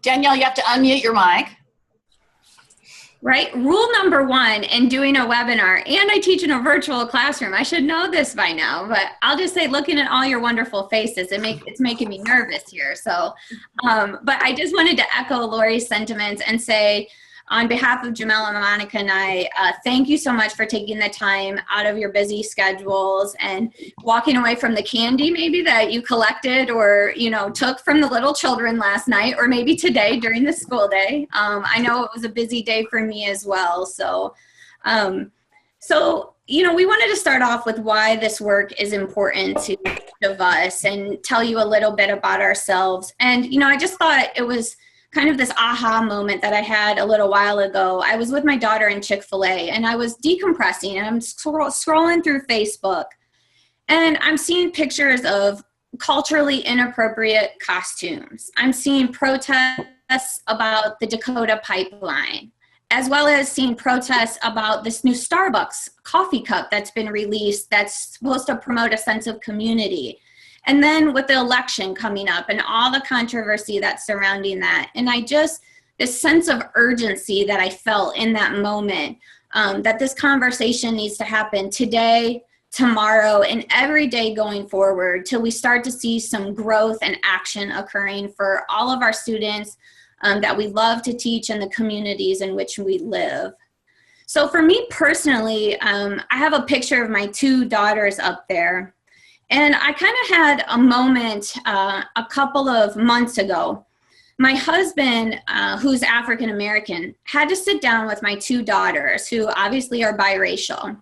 Danielle, you have to unmute your mic. Right? Rule number one in doing a webinar, and I teach in a virtual classroom. I should know this by now, but I'll just say, looking at all your wonderful faces, it's making me nervous here. So, but I just wanted to echo Lori's sentiments and say, on behalf of Jamel and Monica and I, thank you so much for taking the time out of your busy schedules and walking away from the candy maybe that you collected or, you know, took from the little children last night, or maybe today during the school day. I know it was a busy day for me as well. So, you know, we wanted to start off with why this work is important to each of us and tell you a little bit about ourselves. And, you know, I just thought it was kind of this aha moment that I had a little while ago. I was with my daughter in Chick-fil-A and I was decompressing and I'm scrolling through Facebook and I'm seeing pictures of culturally inappropriate costumes. I'm seeing protests about the Dakota pipeline, as well as seeing protests about this new Starbucks coffee cup that's been released that's supposed to promote a sense of community. And then with the election coming up and all the controversy that's surrounding that. And this sense of urgency that I felt in that moment, that this conversation needs to happen today, tomorrow, and every day going forward till we start to see some growth and action occurring for all of our students that we love to teach in the communities in which we live. So for me personally, I have a picture of my two daughters up there. And I kind of had a moment a couple of months ago. My husband, who's African American, had to sit down with my two daughters, who obviously are biracial.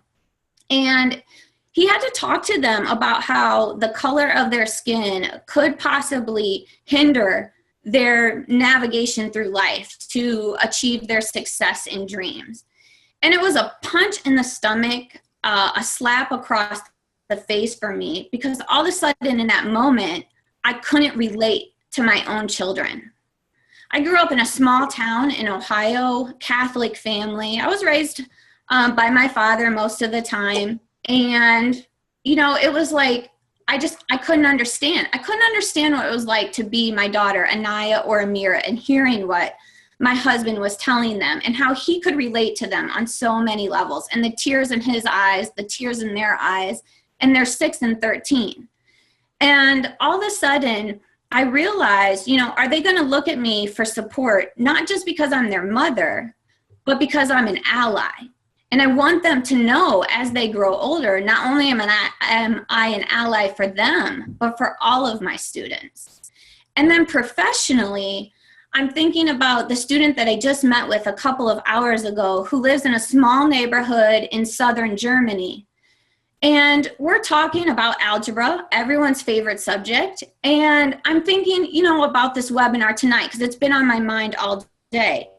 And he had to talk to them about how the color of their skin could possibly hinder their navigation through life to achieve their success and dreams. And it was a punch in the stomach, a slap across the face for me, because all of a sudden in that moment, I couldn't relate to my own children. I grew up in a small town in Ohio, Catholic family. I was raised by my father most of the time. And, you know, it was like, I couldn't understand. I couldn't understand what it was like to be my daughter, Anaya or Amira, and hearing what my husband was telling them and how he could relate to them on so many levels, and the tears in his eyes, the tears in their eyes, and they're 6 and 13. And all of a sudden, I realized, you know, are they going to look at me for support, not just because I'm their mother, but because I'm an ally? And I want them to know as they grow older, not only am I an ally for them, but for all of my students. And then professionally, I'm thinking about the student that I just met with a couple of hours ago who lives in a small neighborhood in southern Germany. And we're talking about algebra, everyone's favorite subject. And I'm thinking, you know, about this webinar tonight because it's been on my mind all day.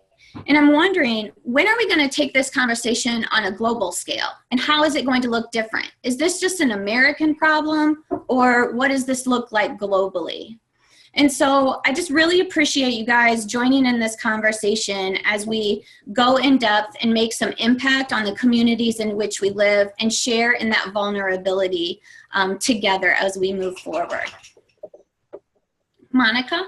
And I'm wondering, when are we going to take this conversation on a global scale? And how is it going to look different? Is this just an American problem, or what does this look like globally? And so I just really appreciate you guys joining in this conversation as we go in depth and make some impact on the communities in which we live and share in that vulnerability together as we move forward. Monica?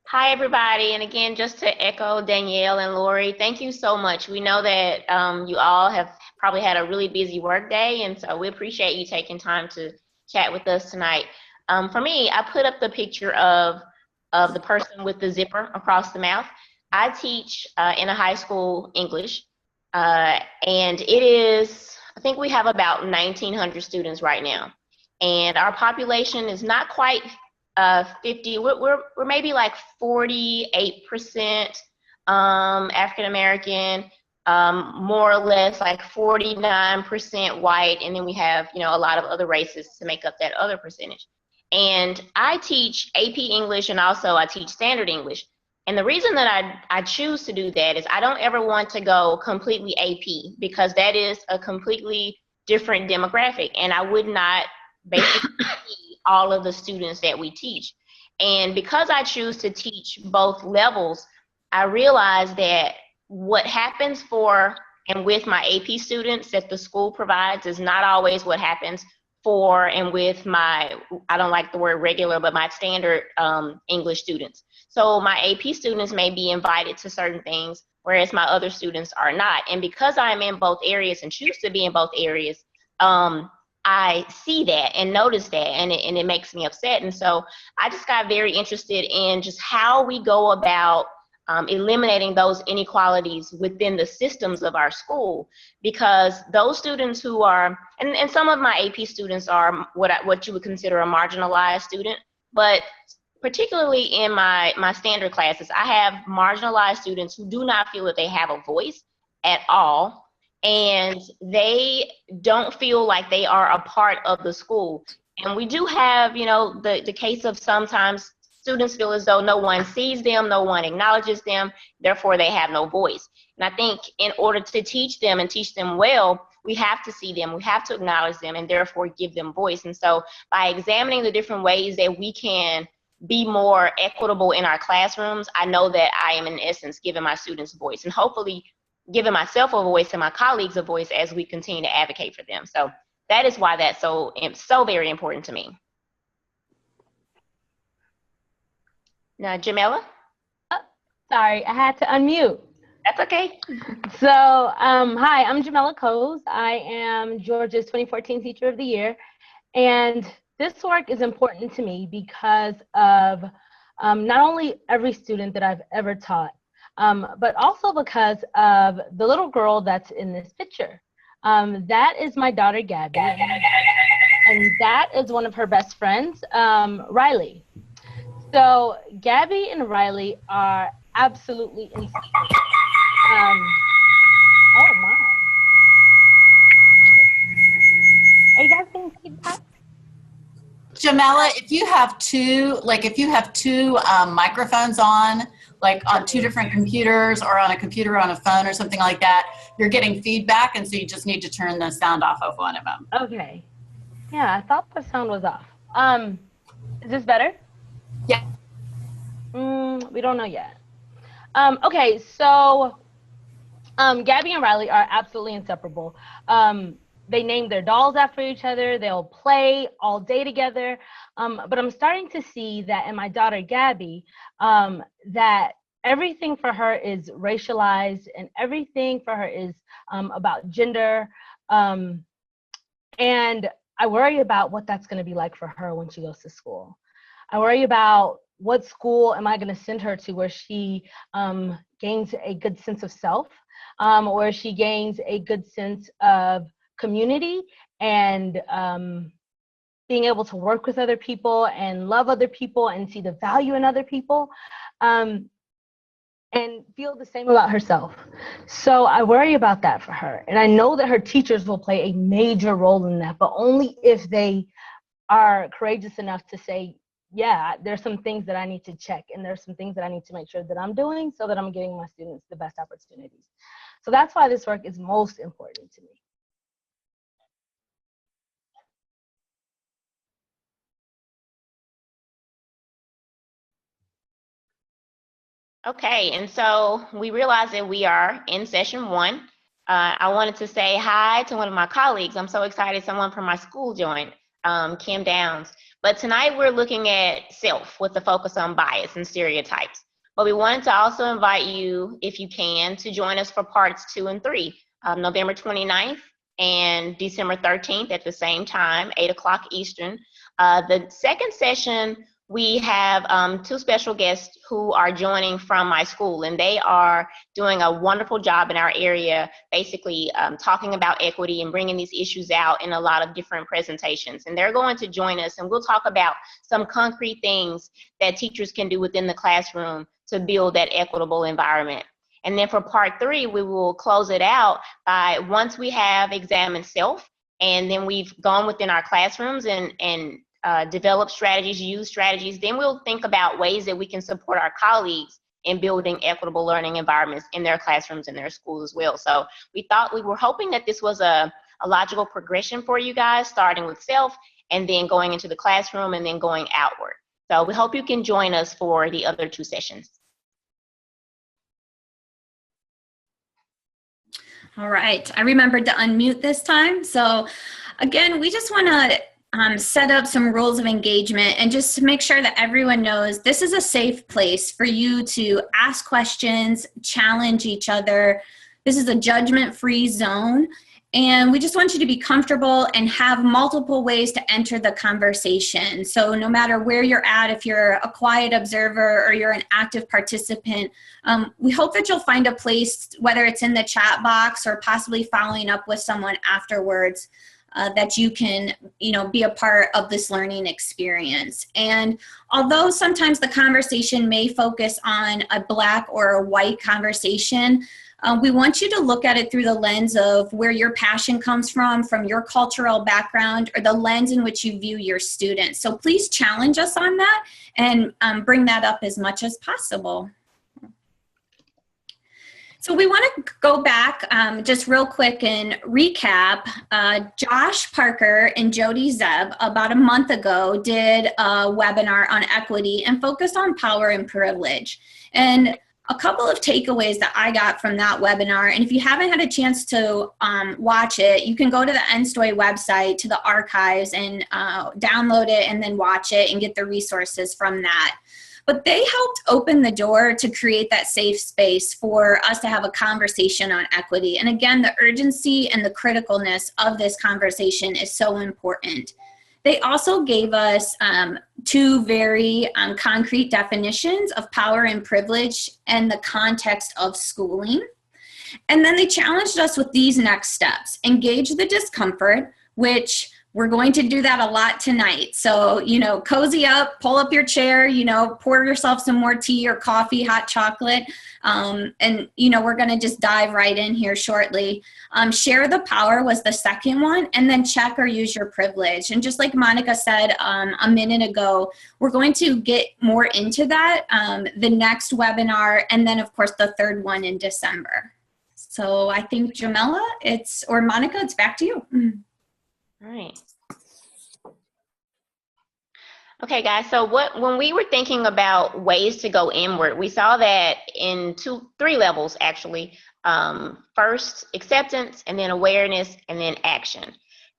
Hi, everybody. And again, just to echo Danielle and Lori, thank you so much. We know that you all have probably had a really busy work day, and so we appreciate you taking time to chat with us tonight. For me, I put up the picture of the person with the zipper across the mouth. I teach in a high school English, and it is, I think we have about 1,900 students right now. And our population is not quite 50, we're maybe like 48% African American, more or less like 49% white, and then we have, you know, a lot of other races to make up that other percentage. And I teach AP English, and also I teach standard English. And the reason that I choose to do that is I don't ever want to go completely AP, because that is a completely different demographic, and I would not basically see all of the students that we teach. And because I choose to teach both levels, I realize that what happens for and with my AP students that the school provides is not always what happens for and with my, I don't like the word regular, but my standard English students. So my AP students may be invited to certain things, whereas my other students are not. And because I'm in both areas and choose to be in both areas, I see that and notice that, and it makes me upset. And so I just got very interested in just how we go about eliminating those inequalities within the systems of our school, because those students who are, and some of my AP students are what you would consider a marginalized student, but particularly in my standard classes, I have marginalized students who do not feel that they have a voice at all, and they don't feel like they are a part of the school. And we do have, you know, the case of sometimes students feel as though no one sees them, no one acknowledges them, therefore they have no voice. And I think in order to teach them and teach them well, we have to see them, we have to acknowledge them, and therefore give them voice. And so by examining the different ways that we can be more equitable in our classrooms, I know that I am in essence giving my students voice, and hopefully giving myself a voice and my colleagues a voice as we continue to advocate for them. So that is why that's so very important to me. Now, Jamela? Oh, sorry, I had to unmute. That's okay. So, hi, I'm Jamela Coes. I am Georgia's 2014 Teacher of the Year. And this work is important to me because of not only every student that I've ever taught, but also because of the little girl that's in this picture. That is my daughter, Gabby, and that is one of her best friends, Riley. So Gabby and Riley are absolutely inseparable. Oh my. Are you guys getting feedback? Jamela, if you have two microphones on, like on two different computers or on a computer on a phone or something like that, you're getting feedback, and so you just need to turn the sound off of one of them. Okay. Yeah, I thought the sound was off. Is this better? Yeah. We don't know yet. Okay, so Gabby and Riley are absolutely inseparable. They name their dolls after each other. They'll play all day together. But I'm starting to see that in my daughter, Gabby, that everything for her is racialized and everything for her is about gender. And I worry about what that's going to be like for her when she goes to school. I worry about what school am I going to send her to where she gains a good sense of self, where she gains a good sense of community and being able to work with other people and love other people and see the value in other people, and feel the same about herself. So I worry about that for her. And I know that her teachers will play a major role in that, but only if they are courageous enough to say, yeah, there's some things that I need to check, and there's some things that I need to make sure that I'm doing so that I'm giving my students the best opportunities. So that's why this work is most important to me. Okay, and so we realize that we are in session 1. I wanted to say hi to one of my colleagues. I'm so excited someone from my school joined, Kim Downs. But tonight we're looking at self with a focus on bias and stereotypes. But we wanted to also invite you, if you can, to join us for parts 2 and 3, November 29th and December 13th at the same time, 8 o'clock Eastern. The second session, we have 2 special guests who are joining from my school, and they are doing a wonderful job in our area, basically talking about equity and bringing these issues out in a lot of different presentations. And they're going to join us, and we'll talk about some concrete things that teachers can do within the classroom to build that equitable environment. And then for part 3, we will close it out by, once we have examined self, and then we've gone within our classrooms and develop strategies, use strategies, then we'll think about ways that we can support our colleagues in building equitable learning environments in their classrooms and their schools as well. So we were hoping that this was a logical progression for you guys, starting with self and then going into the classroom and then going outward. So we hope you can join us for the other 2 sessions. All right, I remembered to unmute this time. So again, we just want to set up some rules of engagement and just to make sure that everyone knows this is a safe place for you to ask questions, challenge each other. This is a judgment-free zone. And we just want you to be comfortable and have multiple ways to enter the conversation. So no matter where you're at, if you're a quiet observer or you're an active participant, we hope that you'll find a place, whether it's in the chat box or possibly following up with someone afterwards, that you can, be a part of this learning experience. And although sometimes the conversation may focus on a Black or a white conversation, we want you to look at it through the lens of where your passion comes from your cultural background, or the lens in which you view your students. So please challenge us on that and bring that up as much as possible. So we want to go back just real quick and recap. Josh Parker and Jody Zeb about a month ago did a webinar on equity and focused on power and privilege. And a couple of takeaways that I got from that webinar, and if you haven't had a chance to watch it, you can go to the NSTOY website, to the archives, and download it and then watch it and get the resources from that. But they helped open the door to create that safe space for us to have a conversation on equity. And again, the urgency and the criticalness of this conversation is so important. They also gave us two very concrete definitions of power and privilege and the context of schooling. And then they challenged us with these next steps. Engage the discomfort, which we're going to do that a lot tonight. So, cozy up, pull up your chair, pour yourself some more tea or coffee, hot chocolate. And, we're going to just dive right in here shortly. Share the power was the second one, and then check or use your privilege. And just like Monica said a minute ago, we're going to get more into that the next webinar, and then, of course, the third one in December. So I think, Jamila, or Monica, it's back to you. All right. Okay, guys, so when we were thinking about ways to go inward, we saw that in three levels, actually. First, acceptance, and then awareness, and then action.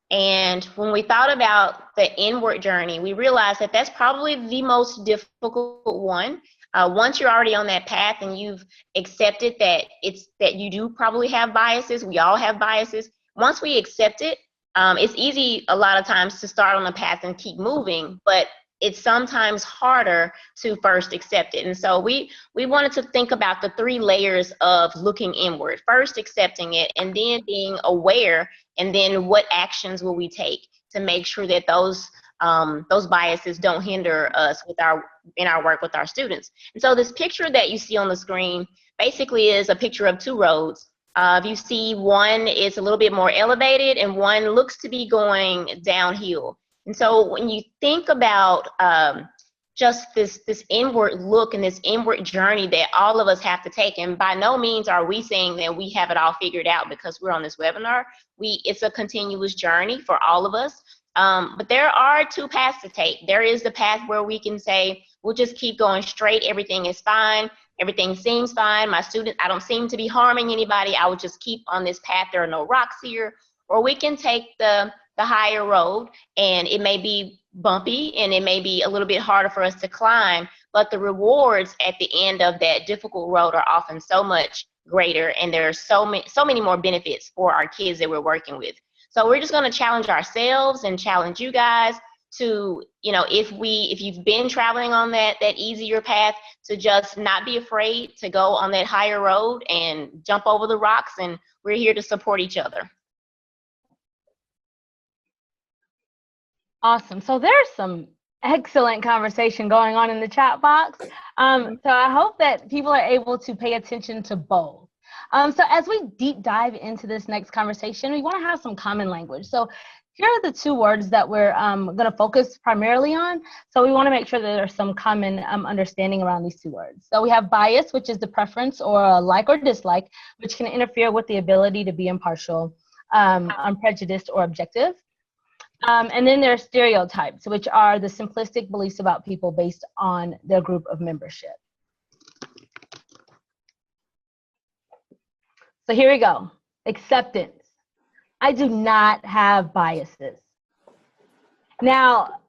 And when we thought about the inward journey, we realized that that's probably the most difficult one. Once you're already on that path and you've accepted that you do probably have biases, we all have biases. Once we accept it, it's easy a lot of times to start on the path and keep moving, but it's sometimes harder to first accept it. And so we wanted to think about the three layers of looking inward. First, accepting it, and then being aware, and then what actions will we take to make sure that those biases don't hinder us in our work with our students. And so this picture that you see on the screen basically is a picture of two roads. You see one is a little bit more elevated and one looks to be going downhill. And so when you think about just this inward look and this inward journey that all of us have to take, and by no means are we saying that we have it all figured out because we're on this webinar. It's a continuous journey for all of us. But there are two paths to take. There is the path where we can say, we'll just keep going straight, everything is fine. Everything seems fine. My students, I don't seem to be harming anybody. I will just keep on this path. There are no rocks here. Or we can take the higher road, and it may be bumpy and it may be a little bit harder for us to climb, but the rewards at the end of that difficult road are often so much greater, and there are so many more benefits for our kids that we're working with. So we're just going to challenge ourselves and challenge you guys to, if you've been traveling on that easier path, to just not be afraid to go on that higher road and jump over the rocks, and we're here to support each other. Awesome. So there's some excellent conversation going on in the chat box. So I hope that people are able to pay attention to both. So as we deep dive into this next conversation, we want to have some common language. So here are the two words that we're going to focus primarily on. So we want to make sure that there's some common understanding around these two words. So we have bias, which is the preference or a like or dislike, which can interfere with the ability to be impartial, unprejudiced, or objective. And then there are stereotypes, which are the simplistic beliefs about people based on their group of membership. So here we go. Acceptance. I do not have biases. Now,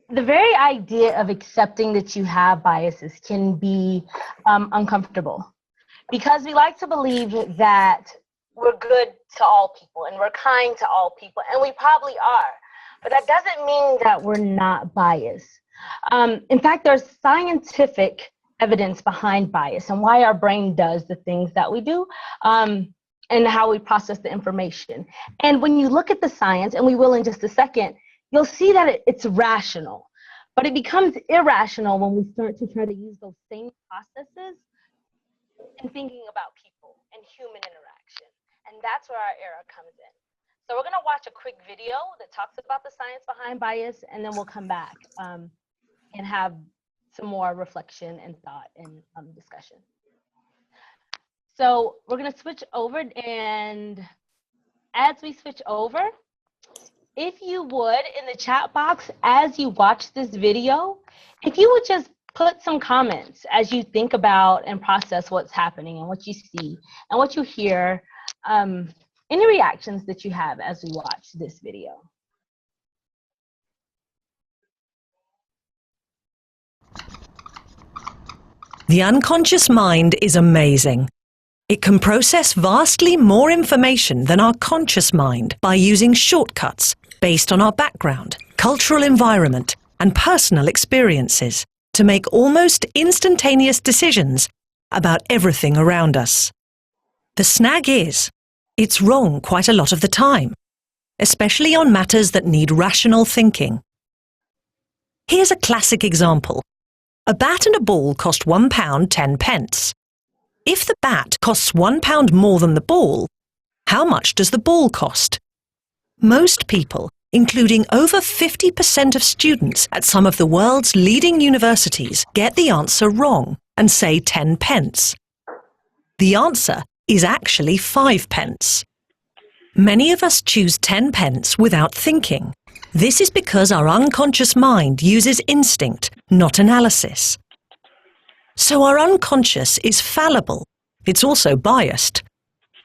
the very idea of accepting that you have biases can be uncomfortable because we like to believe that we're good to all people and we're kind to all people, and we probably are. But that doesn't mean that we're not biased. In fact, there's scientific evidence behind bias and why our brain does the things that we do, and how we process the information. And when you look at the science, and we will in just a second, you'll see that it's rational. But it becomes irrational when we start to try to use those same processes in thinking about people and human interaction. And that's where our error comes in. So we're going to watch a quick video that talks about the science behind bias, and then we'll come back and have some more reflection and thought and discussion. So we're going to switch over, and as we switch over, if you would, in the chat box, as you watch this video, if you would just put some comments as you think about and process what's happening and what you see and what you hear, any reactions that you have as we watch this video. The unconscious mind is amazing. It can process vastly more information than our conscious mind by using shortcuts based on our background, cultural environment, and personal experiences to make almost instantaneous decisions about everything around us. The snag is, it's wrong quite a lot of the time, especially on matters that need rational thinking. Here's a classic example. A bat and a ball cost £1 10 pence. If the bat costs £1 more than the ball, how much does the ball cost? Most people, including over 50% of students at some of the world's leading universities, get the answer wrong and say 10 pence. The answer is actually 5 pence. Many of us choose 10 pence without thinking. This is because our unconscious mind uses instinct, not analysis. So our unconscious is fallible. It's also biased.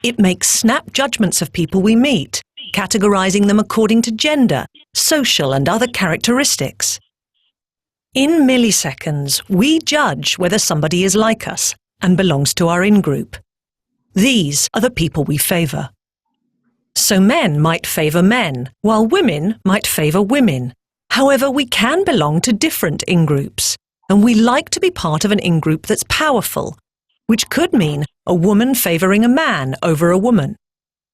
It makes snap judgments of people we meet, categorizing them according to gender, social and other characteristics. In milliseconds, we judge whether somebody is like us and belongs to our in-group. These are the people we favor. So men might favor men, while women might favor women. However, we can belong to different in-groups, and we like to be part of an in-group that's powerful, which could mean a woman favoring a man over a woman.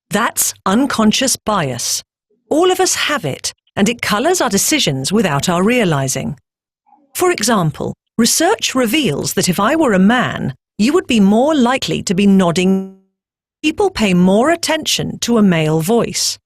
That's unconscious bias. All of us have it, and it colors our decisions without our realizing. For example, research reveals that if I were a man, you would be more likely to be nodding. People pay more attention to a male voice.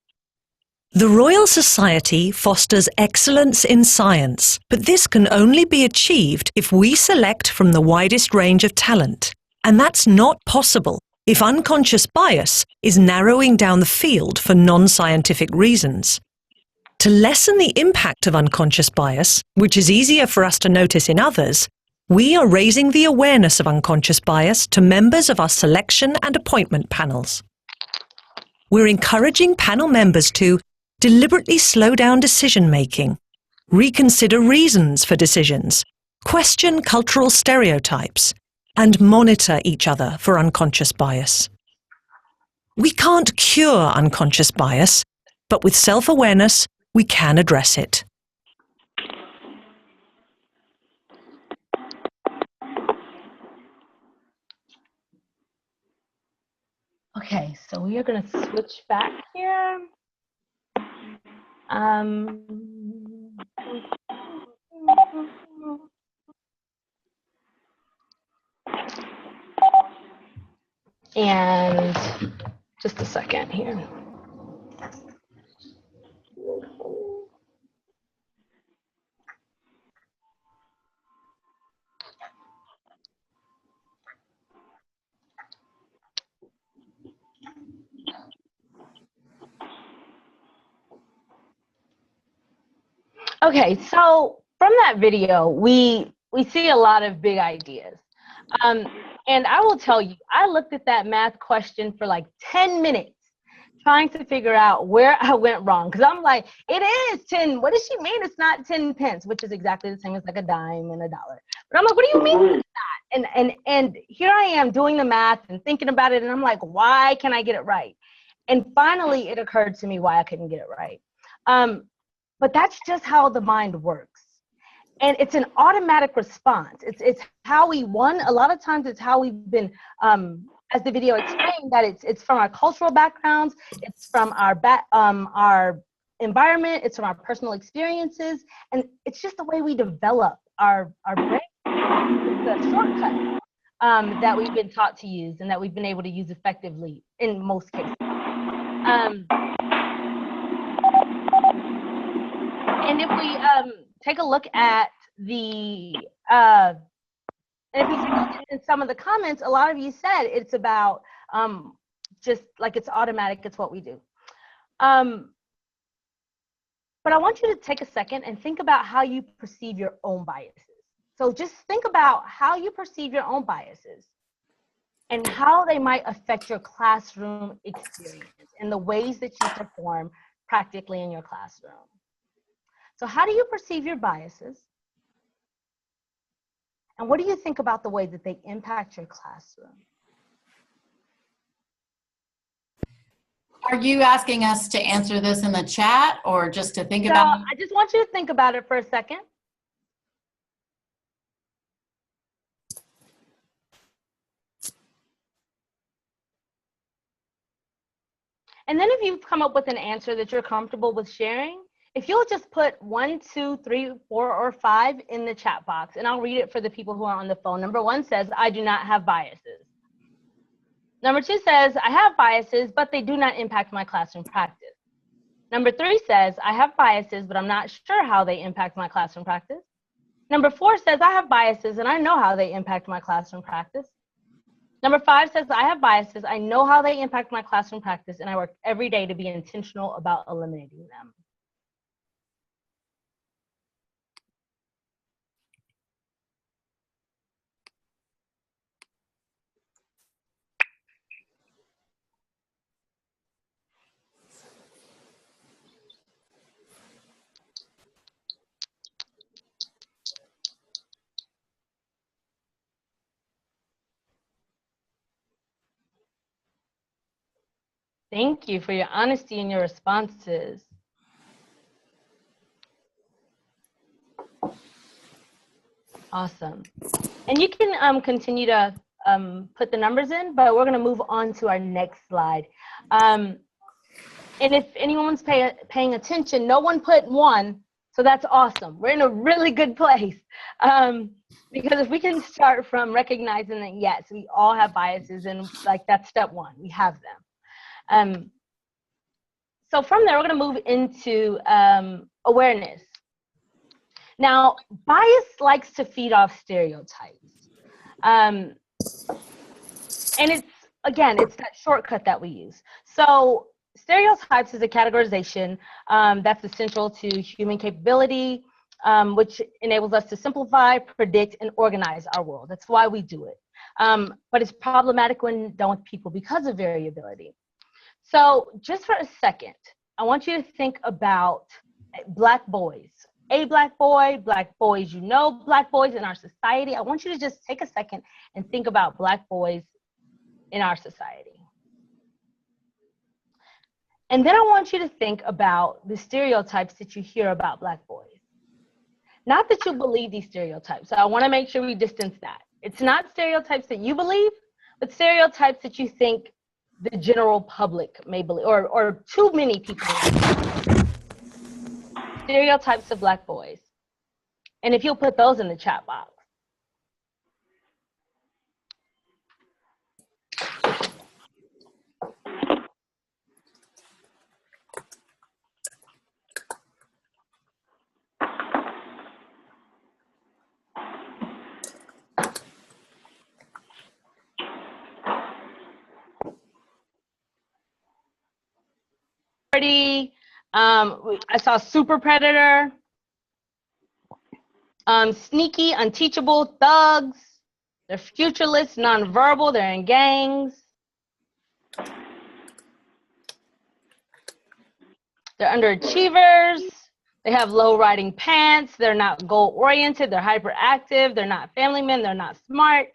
The Royal Society fosters excellence in science, but this can only be achieved if we select from the widest range of talent. And that's not possible if unconscious bias is narrowing down the field for non-scientific reasons. To lessen the impact of unconscious bias, which is easier for us to notice in others, we are raising the awareness of unconscious bias to members of our selection and appointment panels. We're encouraging panel members to deliberately slow down decision-making, reconsider reasons for decisions, question cultural stereotypes, and monitor each other for unconscious bias. We can't cure unconscious bias, but with self-awareness, we can address it. Okay, so we are going to switch back here. And just a second here. Okay, so from that video, we see a lot of big ideas. And I will tell you, I looked at that math question for like 10 minutes trying to figure out where I went wrong. Because I'm like, it is 10. What does she mean it's not 10 pence? Which is exactly the same as like a dime and a dollar. But I'm like, what do you mean it's not? And here I am doing the math and thinking about it. And I'm like, why can't I get it right? And finally, it occurred to me why I couldn't get it right. But that's just how the mind works. And it's an automatic response. It's how we won. A lot of times it's how we've been, as the video explained, that it's from our cultural backgrounds, it's from our environment, it's from our personal experiences, and it's just the way we develop our brain. It's a shortcut that we've been taught to use and that we've been able to use effectively in most cases. And if we take a look at the, and if you take a look at some of the comments, a lot of you said it's about just like it's automatic, it's what we do. But I want you to take a second and think about how you perceive your own biases. So just think about how you perceive your own biases and how they might affect your classroom experience and the ways that you perform practically in your classroom. So how do you perceive your biases? And what do you think about the way that they impact your classroom? Are you asking us to answer this in the chat or just to think about it? I just want you to think about it for a second. And then if you've come up with an answer that you're comfortable with sharing, if you'll just put 1, 2, 3, 4, or 5 in the chat box, and I'll read it for the people who are on the phone. Number 1 says, I do not have biases. Number 2 says, I have biases, but they do not impact my classroom practice. Number 3 says, I have biases, but I'm not sure how they impact my classroom practice. Number 4 says, I have biases, and I know how they impact my classroom practice. Number 5 says, I have biases, I know how they impact my classroom practice, and I work every day to be intentional about eliminating them. Thank you for your honesty and your responses. Awesome. And you can continue to put the numbers in, but we're going to move on to our next slide. And if anyone's paying attention, no one put 1, so that's awesome. We're in a really good place. Because if we can start from recognizing that, yes, we all have biases, and like that's step 1, we have them. So from there, we're going to move into awareness. Now, bias likes to feed off stereotypes. And it's that shortcut that we use. So stereotypes is a categorization that's essential to human capability, which enables us to simplify, predict, and organize our world. That's why we do it. But it's problematic when done with people because of variability. So just for a second, I want you to think about Black boys. A Black boys, you know, Black boys in our society. I want you to just take a second and think about Black boys in our society. And then I want you to think about the stereotypes that you hear about Black boys. Not that you believe these stereotypes. So I want to make sure we distance that. It's not stereotypes that you believe, but stereotypes that you think the general public may believe, or too many people. Stereotypes of Black boys. And if you'll put those in the chat box. I saw super predator, sneaky, unteachable, thugs. They're futureless, nonverbal. They're in gangs. They're underachievers. They have low riding pants. They're not goal oriented. They're hyperactive. They're not family men. They're not smart.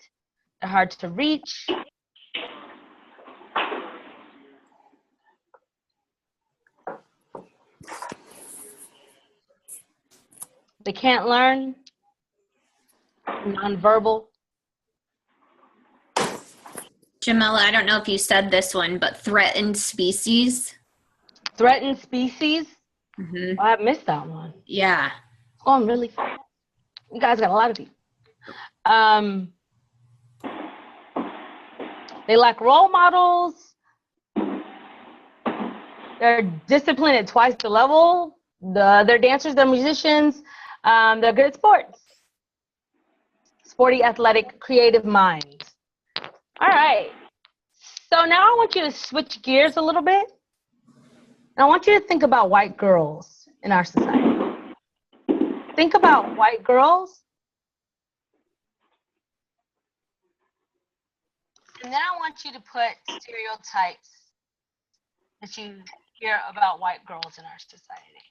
They're hard to reach. They can't learn. Nonverbal. Jamila, I don't know if you said this one, but threatened species. Threatened species. Mm-hmm. Oh, I missed that one. Yeah. It's going really fast. You guys got a lot of these. They lack role models. They're disciplined at twice the level. They're dancers, they're musicians. They're good at sports. Sporty, athletic, creative minds. All right. So now I want you to switch gears a little bit. And I want you to think about white girls in our society. Think about white girls. And then I want you to put stereotypes that you hear about white girls in our society.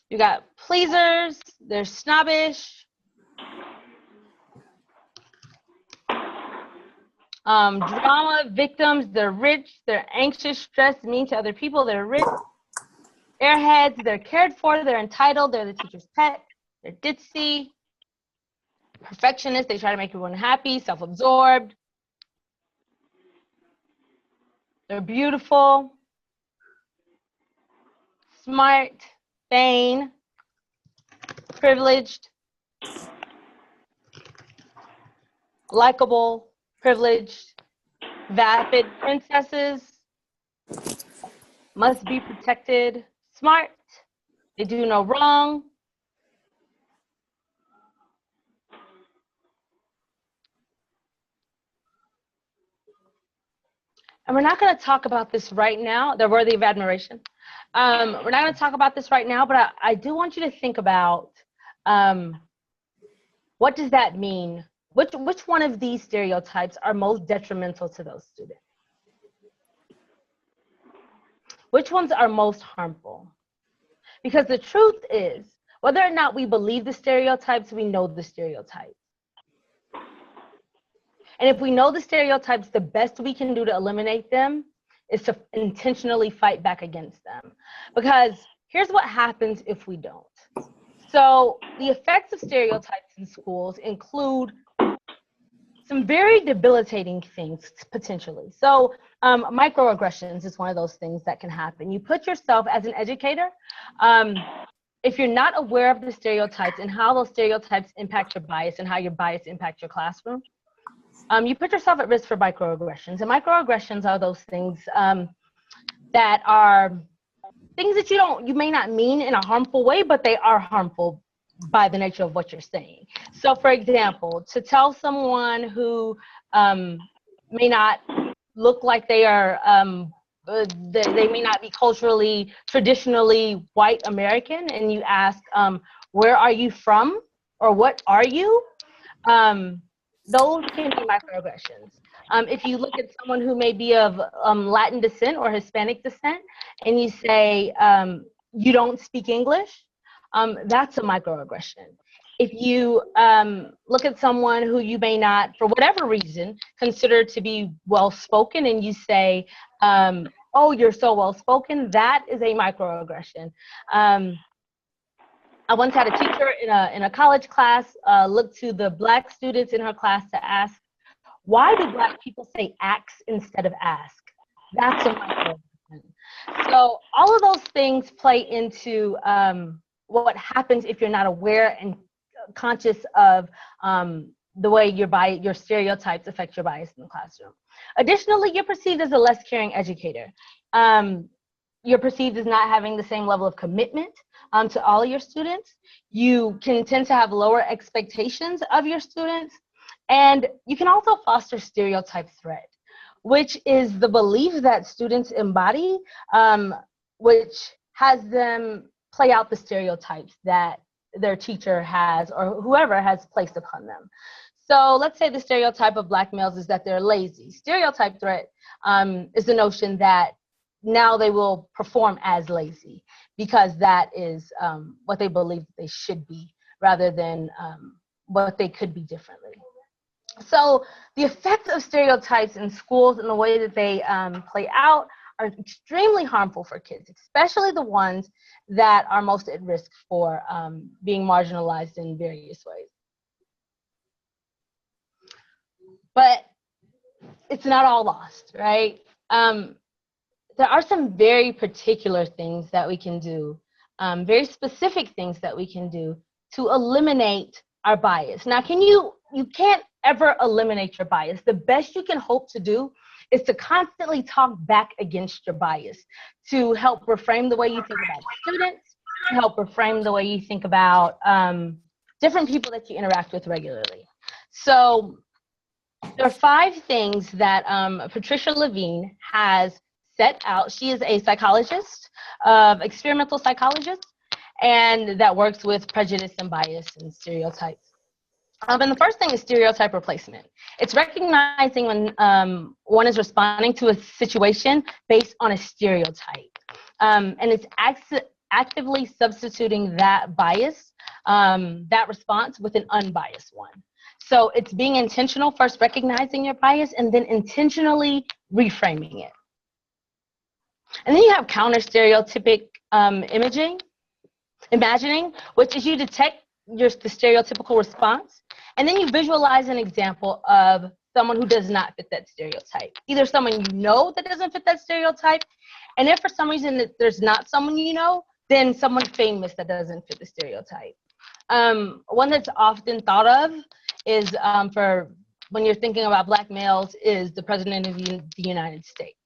You got pleasers, they're snobbish, drama victims, they're rich, they're anxious, stressed, mean to other people, they're rich, airheads, they're cared for, they're entitled, they're the teacher's pet, they're ditzy, perfectionists, they try to make everyone happy, self-absorbed, they're beautiful, smart, vain, privileged, likable, privileged, vapid princesses, must be protected, smart, they do no wrong. And we're not going to talk about this right now. They're worthy of admiration. We're not going to talk about this right now, but I do want you to think about what does that mean? Which one of these stereotypes are most detrimental to those students? Which ones are most harmful? Because the truth is, whether or not we believe the stereotypes, we know the stereotypes. And if we know the stereotypes, the best we can do to eliminate them is to intentionally fight back against them. Because here's what happens if we don't. So the effects of stereotypes in schools include some very debilitating things, potentially. So microaggressions is one of those things that can happen. You put yourself as an educator, if you're not aware of the stereotypes and how those stereotypes impact your bias and how your bias impacts your classroom, you put yourself at risk for microaggressions. And microaggressions are those things that are things that you may not mean in a harmful way, but they are harmful by the nature of what you're saying. So for example, to tell someone who may not look like they are, they may not be culturally, traditionally white American, and you ask, where are you from? Or what are you? Those can be microaggressions. If you look at someone who may be of Latin descent or Hispanic descent, and you say, you don't speak English, that's a microaggression. If you look at someone who you may not, for whatever reason, consider to be well-spoken, and you say, oh, you're so well-spoken, that is a microaggression. I once had a teacher in a college class look to the Black students in her class to ask, why do Black people say ax instead of ask? That's a microaggression. So all of those things play into what happens if you're not aware and conscious of the way your stereotypes affect your bias in the classroom. Additionally, you're perceived as a less caring educator. You're perceived as not having the same level of commitment to all of your students. You can tend to have lower expectations of your students. And you can also foster stereotype threat, which is the belief that students embody, which has them play out the stereotypes that their teacher has or whoever has placed upon them. So let's say the stereotype of Black males is that they're lazy. Stereotype threat is the notion that now they will perform as lazy because that is what they believe they should be rather than what they could be differently. So the effects of stereotypes in schools and the way that they play out are extremely harmful for kids, especially the ones that are most at risk for being marginalized in various ways. But it's not all lost, right? There are some very particular things that we can do, very specific things that we can do to eliminate our bias. Now, you can't ever eliminate your bias. The best you can hope to do is to constantly talk back against your bias, to help reframe the way you think about students, to help reframe the way you think about different people that you interact with regularly. So there are 5 things that Patricia Levine has set out. She is a psychologist, experimental psychologist, and that works with prejudice and bias and stereotypes. And the first thing is stereotype replacement. It's recognizing when one is responding to a situation based on a stereotype. And it's actively substituting that bias, that response, with an unbiased one. So it's being intentional, first recognizing your bias, and then intentionally reframing it. And then you have counter stereotypic imagining, which is you detect the stereotypical response, and then you visualize an example of someone who does not fit that stereotype. Either someone you know that doesn't fit that stereotype, and if for some reason that there's not someone you know, then someone famous that doesn't fit the stereotype. One that's often thought of is for when you're thinking about Black males is the President of the United States.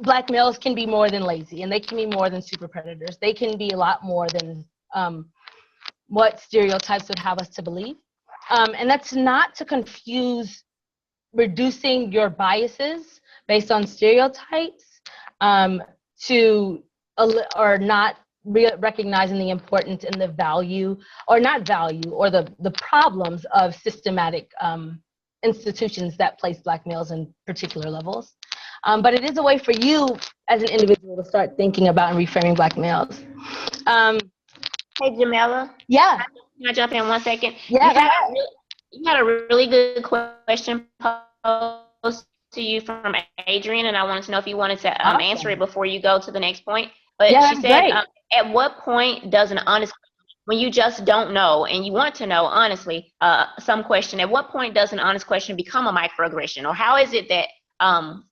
Black males can be more than lazy, and they can be more than super predators. They can be a lot more than what stereotypes would have us to believe. And that's not to confuse reducing your biases based on stereotypes or not recognizing the importance and the value, or not value, or the problems of systematic institutions that place Black males in particular levels. But it is a way for you as an individual to start thinking about and reframing Black males. Hey, Jamela. Yeah. Can I jump in 1 second? Yeah. You had a really good question posed to you from Adrian, and I wanted to know if you wanted to answer it before you go to the next point. But yeah, she said, at what point does an honest, when you just don't know and you want to know honestly some question, at what point does an honest question become a microaggression? Or how is it that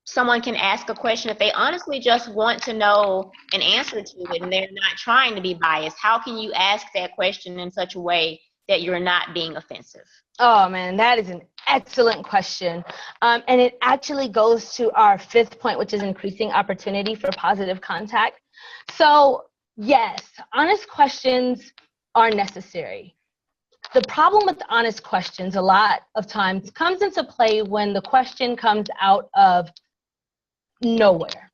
someone can ask a question if they honestly just want to know an answer to it and they're not trying to be biased? How can you ask that question in such a way that you're not being offensive? Oh man, that is an excellent question. And it actually goes to our 5th point, which is increasing opportunity for positive contact. So yes, honest questions are necessary. The problem with honest questions a lot of times comes into play when the question comes out of nowhere.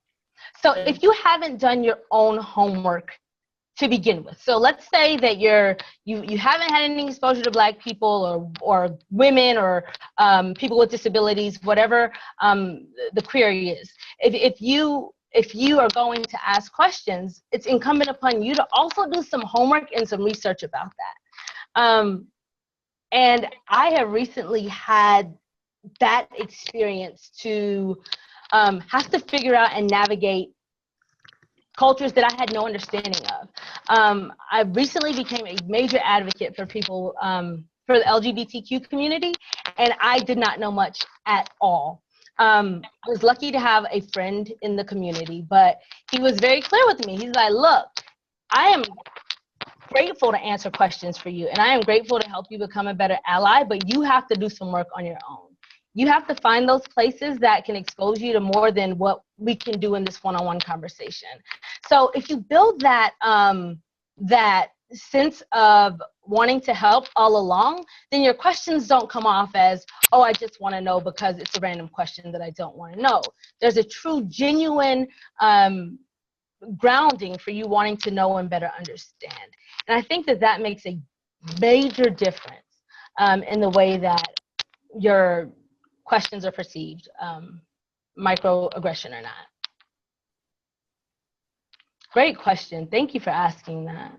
So if you haven't done your own homework to begin with, so let's say that you haven't had any exposure to Black people or women or people with disabilities, whatever the query is. If you are going to ask questions, it's incumbent upon you to also do some homework and some research about that. And I have recently had that experience to have to figure out and navigate cultures that I had no understanding of. I recently became a major advocate for people, for the LGBTQ community, and I did not know much at all. I was lucky to have a friend in the community, but he was very clear with me. He's like, look, I am grateful to answer questions for you, and I am grateful to help you become a better ally, but you have to do some work on your own. You have to find those places that can expose you to more than what we can do in this one-on-one conversation. So if you build that that sense of wanting to help all along, then your questions don't come off as, oh, I just want to know because it's a random question that I don't want to know. There's a true, genuine grounding for you wanting to know and better understand. And I think that makes a major difference in the way that your questions are perceived, microaggression or not? Great question. Thank you for asking that.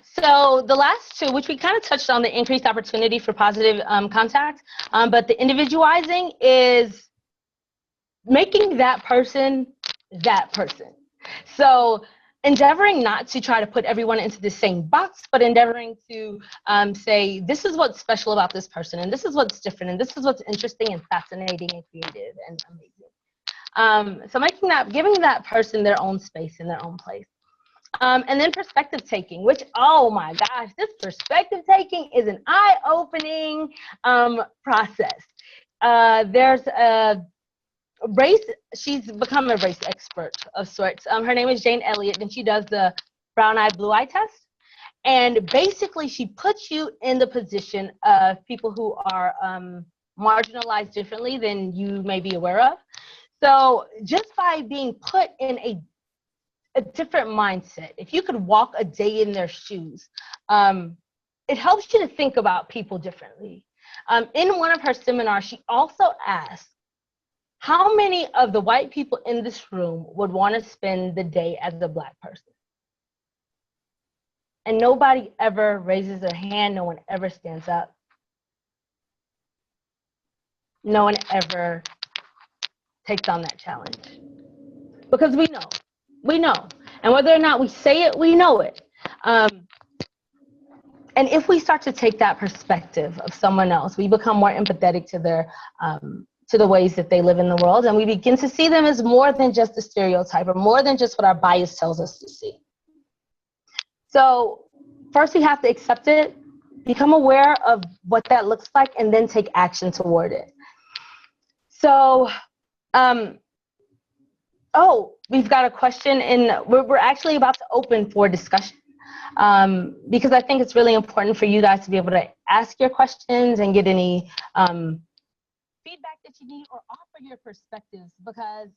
So the last two, which we kind of touched on, the increased opportunity for positive contact, but the individualizing is making that person that person. So endeavoring not to try to put everyone into the same box, but endeavoring to say, this is what's special about this person, and this is what's different, and this is what's interesting and fascinating and creative and amazing. So making that, giving that person their own space and their own place. And then perspective taking, which, oh my gosh, this perspective taking is an eye-opening process. There's a race, she's become a race expert of sorts. Her name is Jane Elliott, and she does the brown eye, blue eye test. And basically, she puts you in the position of people who are marginalized differently than you may be aware of. So just by being put in a different mindset, if you could walk a day in their shoes, it helps you to think about people differently. In one of her seminars, she also asked, how many of the white people in this room would want to spend the day as a Black person? And nobody ever raises their hand. No one ever stands up. No one ever takes on that challenge. Because we know. And whether or not we say it, we know it. And if we start to take that perspective of someone else, we become more empathetic to their to the ways that they live in the world, and we begin to see them as more than just a stereotype or more than just what our bias tells us to see. So first we have to accept it, become aware of what that looks like, and then take action toward it. So, we've got a question, and we're actually about to open for discussion, because I think it's really important for you guys to be able to ask your questions and get any feedback that you need or offer your perspectives, because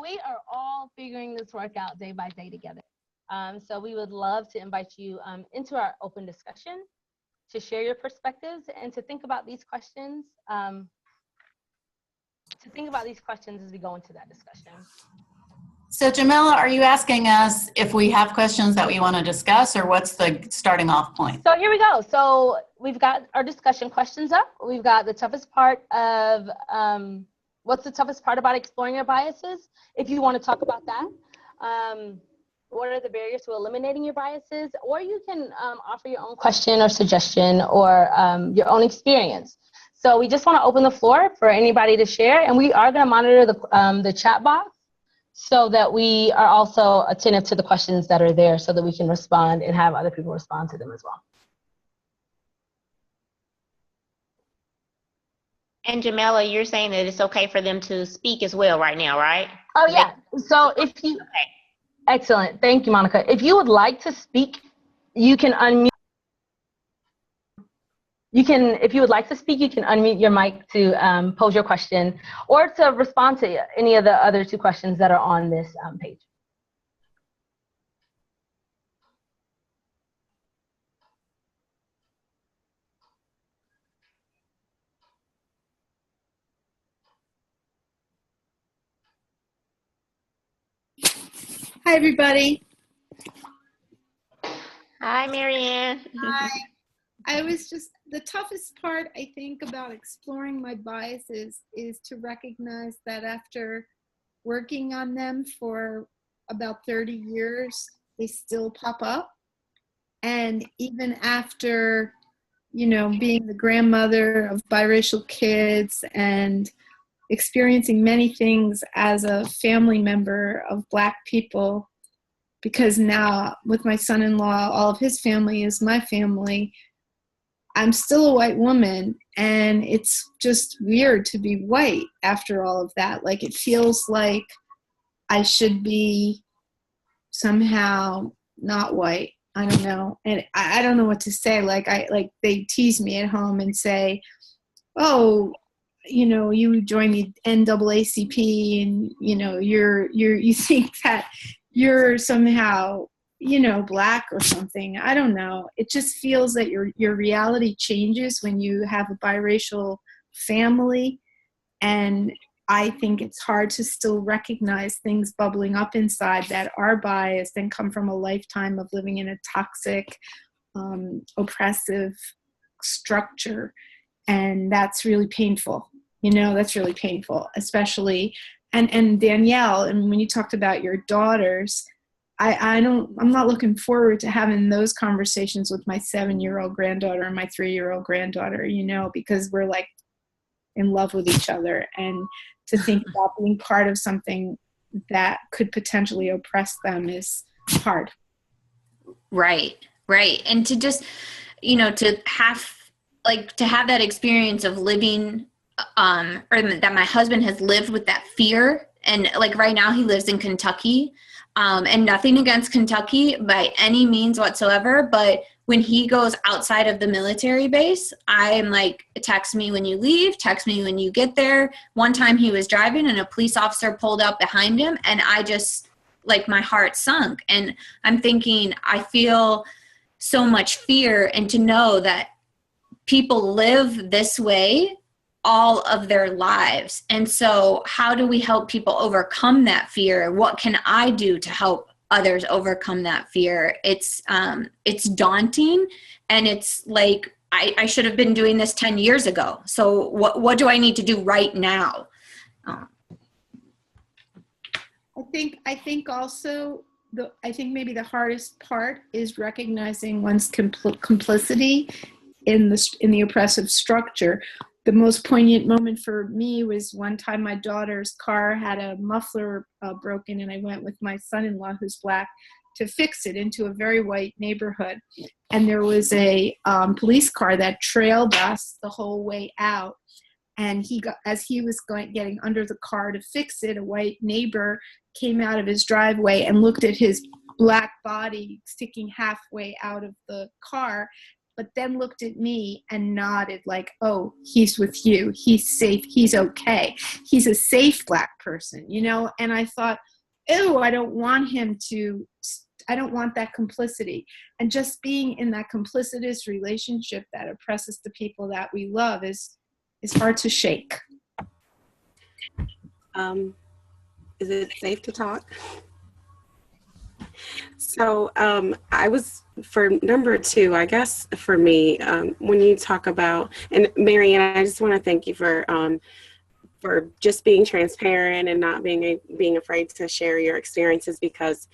we are all figuring this work out day by day together. So we would love to invite you into our open discussion to share your perspectives and to think about these questions. As we go into that discussion. So Jamila, are you asking us if we have questions that we want to discuss, or what's the starting off point? So here we go. So we've got our discussion questions up. We've got the toughest part of, what's the toughest part about exploring your biases? If you want to talk about that. What are the barriers to eliminating your biases? Or you can offer your own question or suggestion or your own experience. So we just want to open the floor for anybody to share, and we are going to monitor the chat box so that we are also attentive to the questions that are there so that we can respond and have other people respond to them as well. And Jamila, you're saying that it's okay for them to speak as well right now, right? Oh yeah, so if you, okay. Excellent, thank you, Monica. If you would like to speak, you can unmute. If you would like to speak, you can unmute your mic to pose your question or to respond to any of the other two questions that are on this page. Hi, everybody. Hi, Marianne. Hi. I was just, the toughest part, I think, about exploring my biases is to recognize that after working on them for about 30 years, they still pop up. And even after, you know, being the grandmother of biracial kids and experiencing many things as a family member of Black people, because now with my son-in-law, all of his family is my family, I'm still a white woman, and it's just weird to be white after all of that. Like, it feels like I should be somehow not white. I don't know. And I don't know what to say. Like they tease me at home and say, oh, you know, you joined the NAACP and, you know, you think that you're somehow, black or something. I don't know. It just feels that your reality changes when you have a biracial family. And I think it's hard to still recognize things bubbling up inside that are biased and come from a lifetime of living in a toxic, oppressive structure. And that's really painful. That's really painful, especially. And Danielle, and when you talked about your daughters, I'm not looking forward to having those conversations with my 7-year-old granddaughter and my 3-year-old granddaughter, because we're like in love with each other. And to think about being part of something that could potentially oppress them is hard. Right. And to just, to have that experience of living, or that my husband has lived with that fear. And like right now he lives in Kentucky, and nothing against Kentucky by any means whatsoever. But when he goes outside of the military base, I'm like, text me when you leave, text me when you get there. One time he was driving and a police officer pulled up behind him, and I just, like, my heart sunk. And I'm thinking, I feel so much fear, and to know that people live this way all of their lives. And so how do we help people overcome that fear? What can I do to help others overcome that fear? It's daunting, and it's like, I should have been doing this 10 years ago. So what do I need to do right now? I think also I think maybe the hardest part is recognizing one's complicity in the oppressive structure. The most poignant moment for me was one time my daughter's car had a muffler broken, and I went with my son-in-law, who's black, to fix it into a very white neighborhood. And there was a police car that trailed us the whole way out. And as he was getting under the car to fix it, a white neighbor came out of his driveway and looked at his black body sticking halfway out of the car, but then looked at me and nodded like, oh, he's with you. He's safe. He's okay. He's a safe black person, And I thought, ew, I don't want that complicity. And just being in that complicitous relationship that oppresses the people that we love is hard to shake. Is it safe to talk? So I was, for number 2, I guess for me, when you talk about, and Marianne, I just want to thank you for just being transparent and not being afraid to share your experiences, because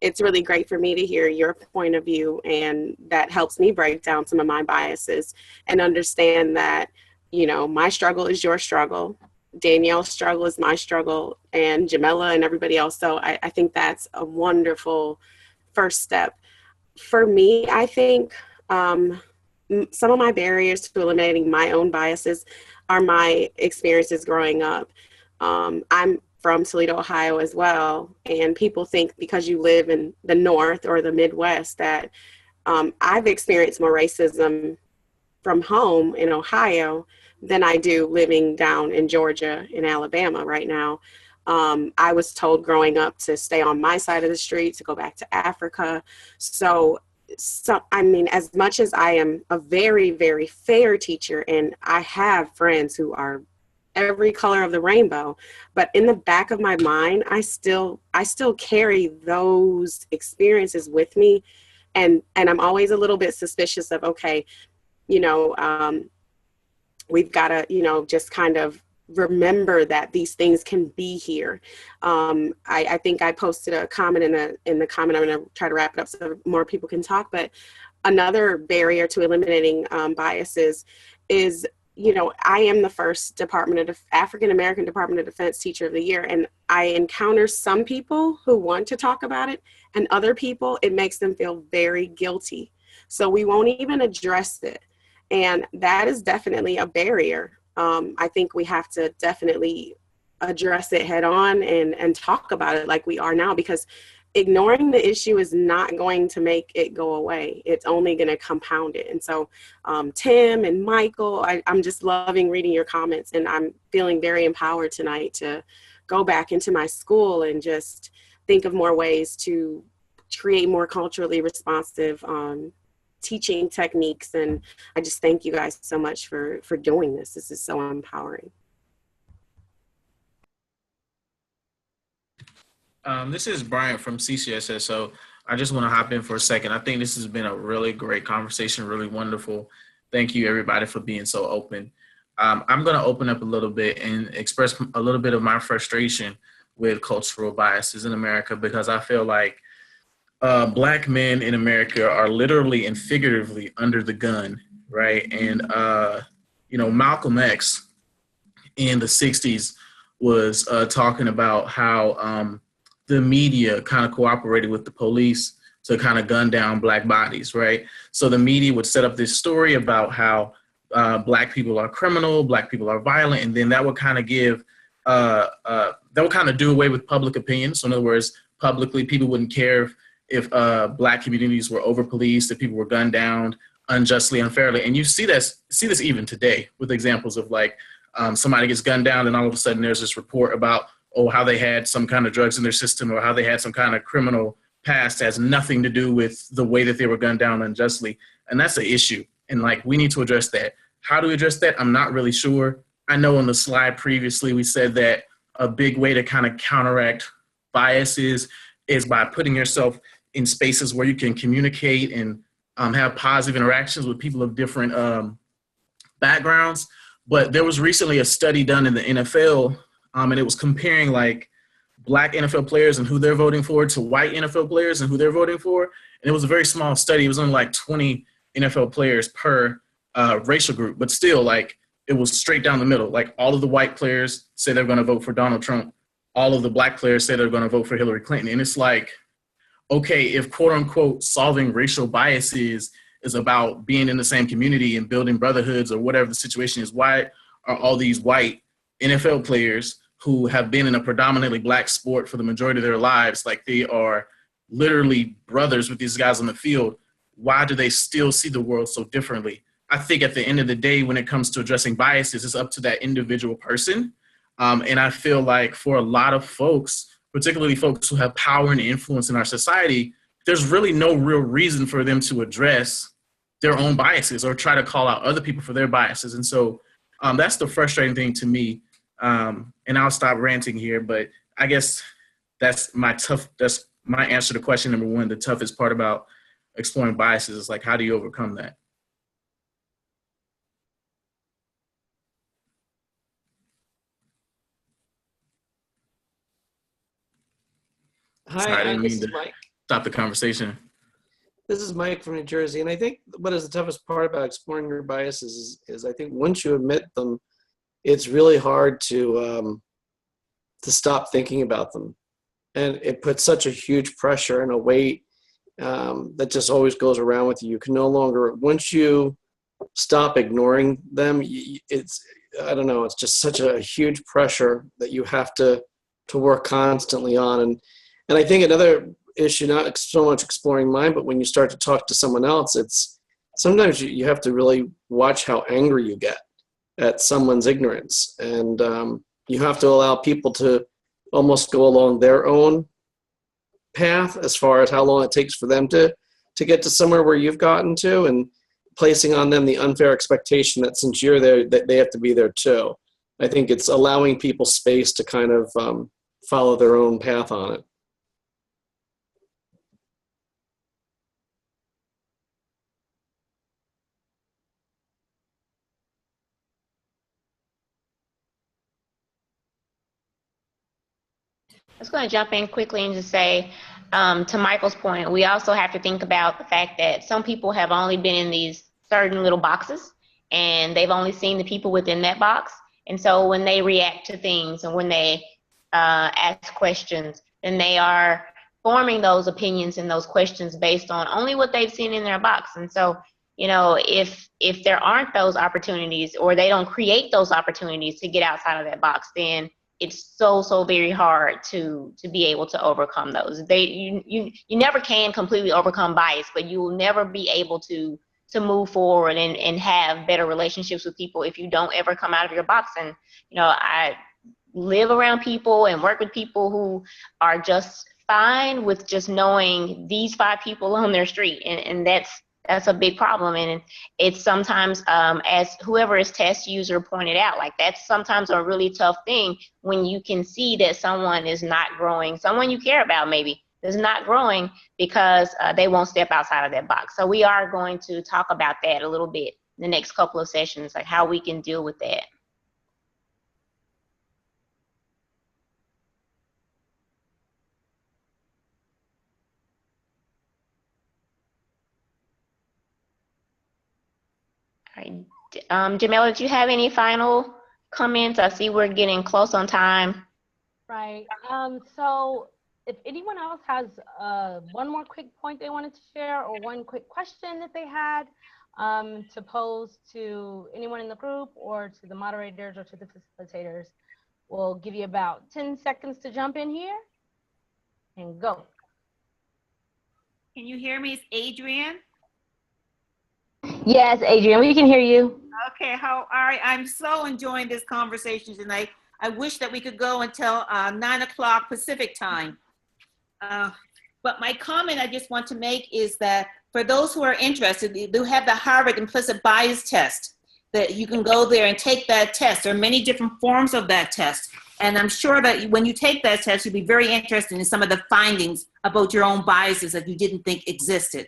it's really great for me to hear your point of view, and that helps me break down some of my biases and understand that, my struggle is your struggle. Danielle's struggle is my struggle, and Jamela and everybody else. So I think that's a wonderful first step. For me, I think some of my barriers to eliminating my own biases are my experiences growing up. I'm from Toledo, Ohio as well, and people think because you live in the North or the Midwest that I've experienced more racism from home in Ohio than I do living down in Georgia and Alabama right now. I was told growing up to stay on my side of the street, to go back to Africa. So I mean, as much as I am a very, very fair teacher, and I have friends who are every color of the rainbow, but in the back of my mind, I still carry those experiences with me. And I'm always a little bit suspicious of, okay, we've got to, just kind of remember that these things can be here. I think I posted a comment in the comment. I'm going to try to wrap it up so more people can talk. But another barrier to eliminating biases is, I am the first African American Department of Defense Teacher of the Year, and I encounter some people who want to talk about it, and other people, it makes them feel very guilty. So we won't even address it. And that is definitely a barrier. I think we have to definitely address it head on and talk about it like we are now, because ignoring the issue is not going to make it go away. It's only going to compound it. And so Tim and Michael, I'm just loving reading your comments, and I'm feeling very empowered tonight to go back into my school and just think of more ways to create more culturally responsive teaching techniques. And I just thank you guys so much for doing this. This is so empowering. This is Brian from CCSS. So I just want to hop in for a second. I think this has been a really great conversation, really wonderful. Thank you, everybody, for being so open. I'm going to open up a little bit and express a little bit of my frustration with cultural biases in America, because I feel like Black men in America are literally and figuratively under the gun, right? And, Malcolm X in the 60s was talking about how the media kind of cooperated with the police to kind of gun down Black bodies, right? So the media would set up this story about how Black people are criminal, Black people are violent, and then that would kind of give, that would kind of do away with public opinion. So in other words, publicly, people wouldn't care if Black communities were over-policed, if people were gunned down unjustly, unfairly. And you see this even today with examples of like somebody gets gunned down and all of a sudden there's this report about, how they had some kind of drugs in their system or how they had some kind of criminal past that has nothing to do with the way that they were gunned down unjustly. And that's an issue. And like, we need to address that. How do we address that? I'm not really sure. I know on the slide previously, we said that a big way to kind of counteract biases is by putting yourself in spaces where you can communicate and have positive interactions with people of different backgrounds. But there was recently a study done in the NFL, and it was comparing like Black NFL players and who they're voting for to white NFL players and who they're voting for. And it was a very small study. It was only like 20 NFL players per racial group, but still, like, it was straight down the middle. Like, all of the white players say they're going to vote for Donald Trump. All of the Black players say they're going to vote for Hillary Clinton. And it's like, okay, if quote unquote solving racial biases is about being in the same community and building brotherhoods or whatever the situation is, why are all these white NFL players who have been in a predominantly Black sport for the majority of their lives, like they are literally brothers with these guys on the field, why do they still see the world so differently? I think at the end of the day, when it comes to addressing biases, it's up to that individual person. And I feel like for a lot of folks, particularly folks who have power and influence in our society, there's really no real reason for them to address their own biases or try to call out other people for their biases. And so that's the frustrating thing to me. And I'll stop ranting here, but I guess that's my answer to question number one. The toughest part about exploring biases is like, how do you overcome that? Hi, Sorry, this is Mike. Stop the conversation. This is Mike from New Jersey, and I think what is the toughest part about exploring your biases is I think once you admit them, it's really hard to stop thinking about them, and it puts such a huge pressure and a weight that just always goes around with you. You can no longer, once you stop ignoring them, it's just such a huge pressure that you have to work constantly on. And I think another issue, not so much exploring mine, but when you start to talk to someone else, it's sometimes you have to really watch how angry you get at someone's ignorance. And you have to allow people to almost go along their own path as far as how long it takes for them to get to somewhere where you've gotten to, and placing on them the unfair expectation that since you're there, that they have to be there too. I think it's allowing people space to kind of follow their own path on it. I was going to jump in quickly and just say, to Michael's point, we also have to think about the fact that some people have only been in these certain little boxes, and they've only seen the people within that box. And so when they react to things and when they ask questions, then they are forming those opinions and those questions based on only what they've seen in their box. And so, if there aren't those opportunities, or they don't create those opportunities to get outside of that box, then it's so very hard to be able to overcome those. You never can completely overcome bias, but you will never be able to move forward and have better relationships with people if you don't ever come out of your box. And I live around people and work with people who are just fine with just knowing these 5 people on their street, and that's a big problem. And it's sometimes, as whoever is test user pointed out, like that's sometimes a really tough thing when you can see that someone is not growing, someone you care about maybe is not growing because they won't step outside of that box. So we are going to talk about that a little bit in the next couple of sessions, like how we can deal with that. All right. Jamila, do you have any final comments? I see we're getting close on time. Right. So if anyone else has one more quick point they wanted to share, or one quick question that they had to pose to anyone in the group or to the moderators or to the facilitators, we'll give you about 10 seconds to jump in here and go. Can you hear me? It's Adrienne. Yes, Adrienne, we can hear you. Okay, how are you? I'm so enjoying this conversation tonight. I wish that we could go until 9 o'clock Pacific time. But my comment I just want to make is that for those who are interested, they do have the Harvard implicit bias test, that you can go there and take that test. There are many different forms of that test. And I'm sure that when you take that test, you'll be very interested in some of the findings about your own biases that you didn't think existed.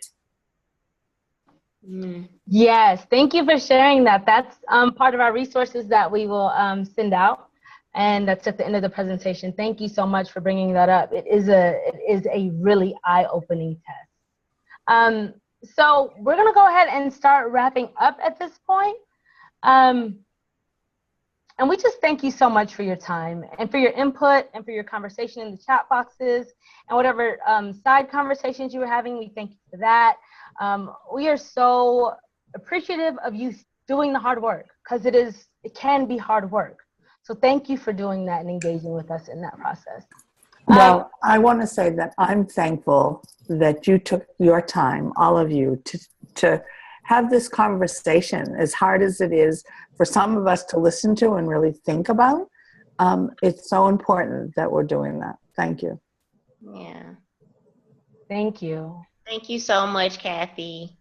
Yes, thank you for sharing that. That's part of our resources that we will send out, and that's at the end of the presentation. Thank you so much for bringing that up. It is a really eye-opening test. So we're gonna go ahead and start wrapping up at this point. And we just thank you so much for your time and for your input and for your conversation in the chat boxes and whatever side conversations you were having. We thank you for that. We are so appreciative of you doing the hard work, because it can be hard work. So thank you for doing that and engaging with us in that process. Well, I want to say that I'm thankful that you took your time, all of you, to have this conversation, as hard as it is for some of us to listen to and really think about. It's so important that we're doing that. Thank you. Yeah. Thank you. Thank you so much, Kathy.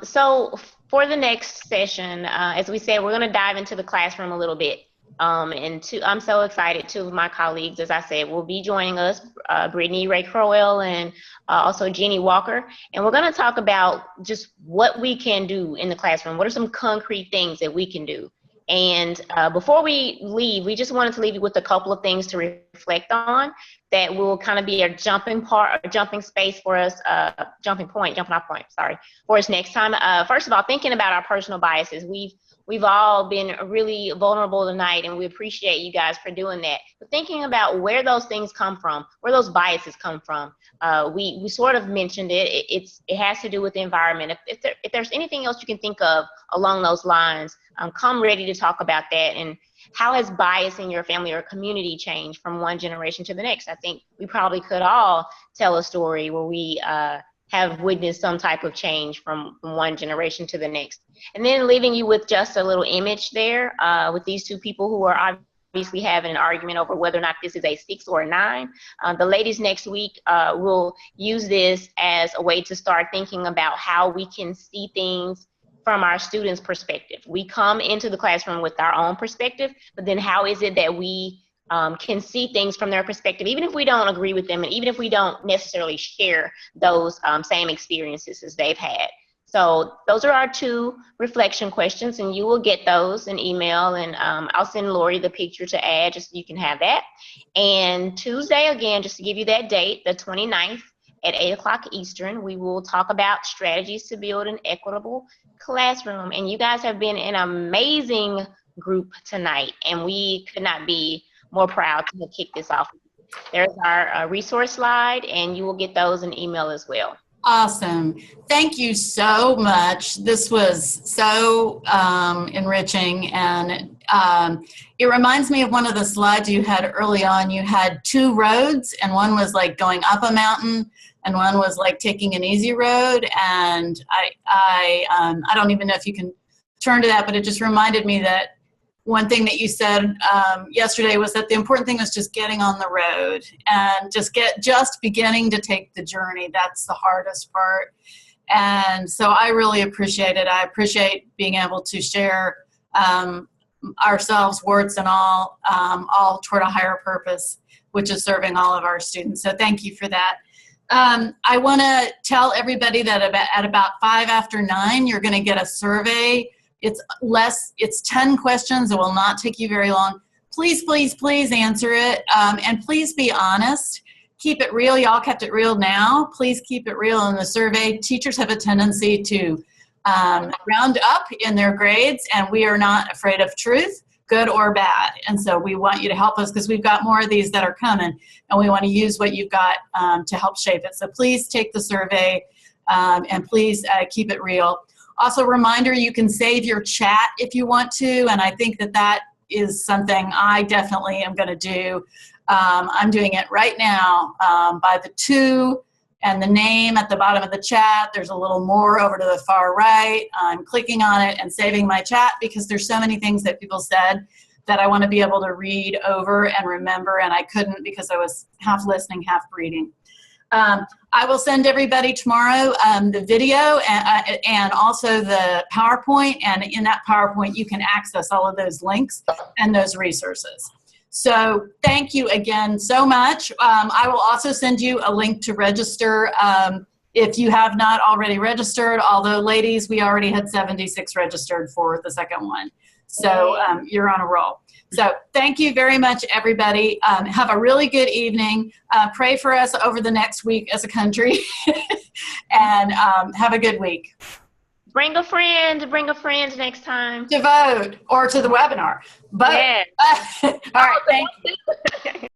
So for the next session, as we said, we're going to dive into the classroom a little bit. I'm so excited. 2 of my colleagues, as I said, will be joining us, Brittany Ray Crowell and also Jeannie Walker. And we're going to talk about just what we can do in the classroom. What are some concrete things that we can do? And before we leave, we just wanted to leave you with a couple of things to reflect on that will kind of be a jumping space for us, jumping off point, for us next time. First of all, thinking about our personal biases. We've all been really vulnerable tonight, and we appreciate you guys for doing that. But thinking about where those things come from, where those biases come from. We sort of mentioned it. It has to do with the environment. If there's anything else you can think of along those lines, come ready to talk about that. And how has bias in your family or community changed from one generation to the next? I think we probably could all tell a story where we have witnessed some type of change from one generation to the next. And then leaving you with just a little image there with these 2 people who are obviously having an argument over whether or not this is a 6 or a 9. The ladies next week will use this as a way to start thinking about how we can see things from our students' perspective. We come into the classroom with our own perspective, but then how is it that we can see things from their perspective, even if we don't agree with them and even if we don't necessarily share those same experiences as they've had. So those are our 2 reflection questions, and you will get those in email, and I'll send Lori the picture to add just so you can have that. And Tuesday, again, just to give you that date, the 29th at 8 o'clock Eastern, we will talk about strategies to build an equitable classroom. And you guys have been an amazing group tonight, and we could not be more proud to kick this off. There's our resource slide, and you will get those in email as well. Awesome. Thank you so much. This was so enriching, and it reminds me of one of the slides you had early on. You had 2 roads, and one was like going up a mountain and one was like taking an easy road. And I don't even know if you can turn to that, but it just reminded me that one thing that you said yesterday was that the important thing was just getting on the road and just beginning to take the journey. That's the hardest part. And so I really appreciate it. I appreciate being able to share ourselves, warts and all toward a higher purpose, which is serving all of our students. So thank you for that. I want to tell everybody that at about 9:05, you're going to get a survey. It's 10 questions. It will not take you very long. Please, please, please answer it. And please be honest. Keep it real. Y'all kept it real now. Please keep it real in the survey. Teachers have a tendency to round up in their grades, and we are not afraid of truth, good or bad. And so we want you to help us because we've got more of these that are coming, and we want to use what you've got to help shape it. So please take the survey and please keep it real. Also, reminder, you can save your chat if you want to, and I think that is something I definitely am going to do. I'm doing it right now by the 2 and the name at the bottom of the chat. There's a little more over to the far right. I'm clicking on it and saving my chat because there's so many things that people said that I want to be able to read over and remember, and I couldn't because I was half listening, half reading. I will send everybody tomorrow the video and also the PowerPoint, and in that PowerPoint you can access all of those links and those resources. So thank you again so much. I will also send you a link to register if you have not already registered, although ladies, we already had 76 registered for the second one. So you're on a roll. So thank you very much, everybody. Have a really good evening. Pray for us over the next week as a country and have a good week. Bring a friend next time. To vote or to the webinar. But, Yeah. all right, thank you.